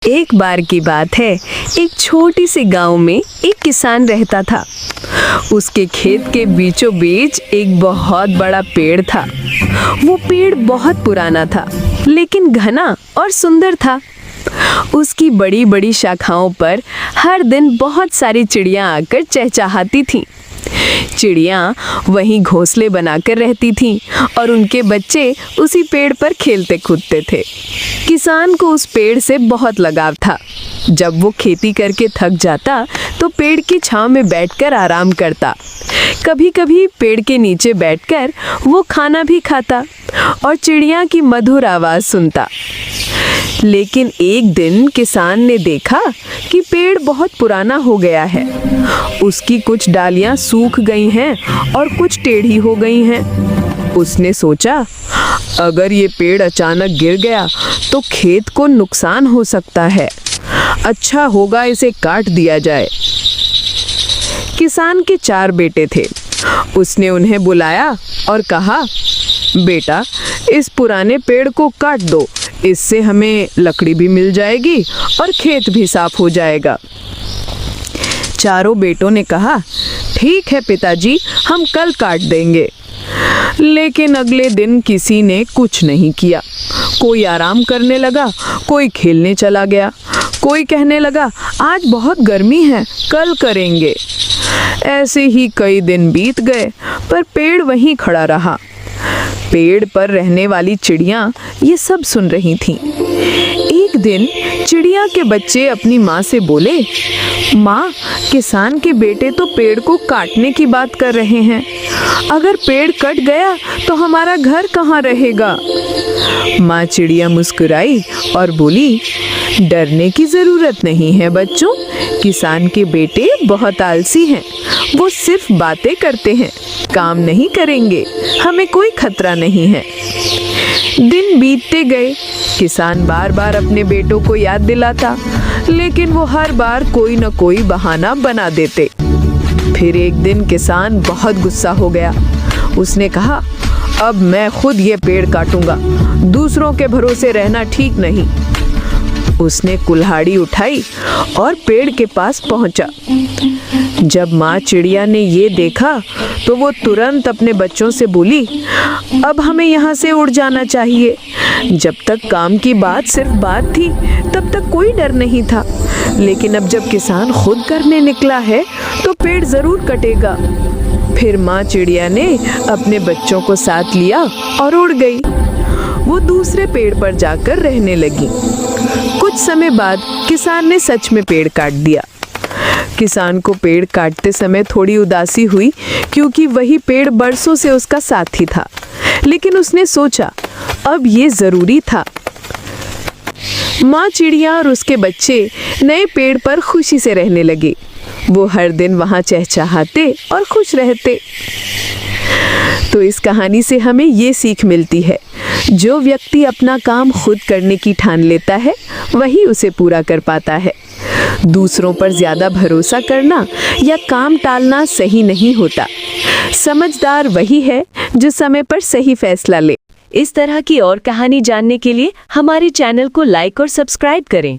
एक बार की बात है, एक छोटी सी गांव में एक किसान रहता था। उसके खेत के बीचों बीच एक बहुत बड़ा पेड़ था। वो पेड़ बहुत पुराना था, लेकिन घना और सुंदर था। उसकी बड़ी बड़ी शाखाओं पर हर दिन बहुत सारी चिड़ियां आकर चहचहाती थीं। चिड़ियां वहीं घोंसले बनाकर रहती थीं और उनके बच्चे उसी पेड़ पर खेलते कूदते थे। किसान को उस पेड़ से बहुत लगाव था। जब वो खेती करके थक जाता तो पेड़ की छांव में बैठकर आराम करता। कभी कभी पेड़ के नीचे बैठकर वो खाना भी खाता और चिड़िया की मधुर आवाज़ सुनता। लेकिन एक दिन किसान ने देखा कि पेड़ बहुत पुराना हो गया है। उसकी कुछ डालियां सूख गई हैं और कुछ टेढ़ी हो गई हैं। उसने सोचा, अगर ये पेड़ अचानक गिर गया तो खेत को नुकसान हो सकता है। अच्छा होगा इसे काट दिया जाए। किसान के 4 बेटे थे। उसने उन्हें बुलाया और कहा, बेटा, इस पुराने पेड़ को काट दो। इससे हमें लकड़ी भी मिल जाएगी और खेत भी साफ हो जाएगा। चारों बेटों ने कहा, ठीक है पिताजी, हम कल काट देंगे। लेकिन अगले दिन किसी ने कुछ नहीं किया। कोई आराम करने लगा, कोई खेलने चला गया, कोई कहने लगा, आज बहुत गर्मी है, कल करेंगे। ऐसे ही कई दिन बीत गए, पर पेड़ वहीं खड़ा रहा। पेड़ पर रहने वाली चिड़ियां ये सब सुन रही थीं। एक दिन चिड़िया के बच्चे अपनी माँ से बोले, माँ, किसान के बेटे तो पेड़ को काटने की बात कर रहे हैं। अगर पेड़ कट गया तो हमारा घर कहाँ रहेगा? माँ चिड़िया मुस्कुराई और बोली, डरने की जरूरत नहीं है बच्चों। किसान के बेटे बहुत आलसी हैं। वो सिर्फ बातें करते हैं, काम नहीं करेंगे। हमें कोई खतरा नहीं है। दिन बीतते गए। किसान बार बार अपने बेटों को याद दिलाता, लेकिन वो हर बार कोई न कोई बहाना बना देते। फिर एक दिन किसान बहुत गुस्सा हो गया। उसने कहा, अब मैं खुद ये पेड़ काटूंगा। दूसरों के भरोसे रहना ठीक नहीं। उसने कुल्हाड़ी उठाई और पेड़ के पास पहुंचा। जब माँ चिड़िया ने ये देखा तो वो तुरंत अपने बच्चों से बोली, अब हमें यहाँ से उड़ जाना चाहिए। जब तक काम की बात सिर्फ बात थी, तब तक कोई डर नहीं था। लेकिन अब जब किसान खुद करने निकला है तो पेड़ जरूर कटेगा। फिर माँ चिड़िया ने अपने बच्चों को साथ लिया और उड़ गई। वो दूसरे पेड़ पर जाकर रहने लगी। कुछ समय बाद किसान ने सच में पेड़ काट दिया। किसान को पेड़ काटते समय थोड़ी उदासी हुई, क्योंकि वही पेड़ बरसों से उसका साथी था। लेकिन उसने सोचा, अब ये जरूरी था। माँ चिड़िया और उसके बच्चे नए पेड़ पर खुशी से रहने लगे। वो हर दिन वहाँ चहचहाते और खुश रहते। तो इस कहानी से हमें ये सीख मिलती है, जो व्यक्ति अपना काम खुद करने की ठान लेता है, वही उसे पूरा कर पाता है। दूसरों पर ज्यादा भरोसा करना या काम टालना सही नहीं होता। समझदार वही है जो समय पर सही फैसला ले। इस तरह की और कहानी जानने के लिए हमारे चैनल को लाइक और सब्सक्राइब करें।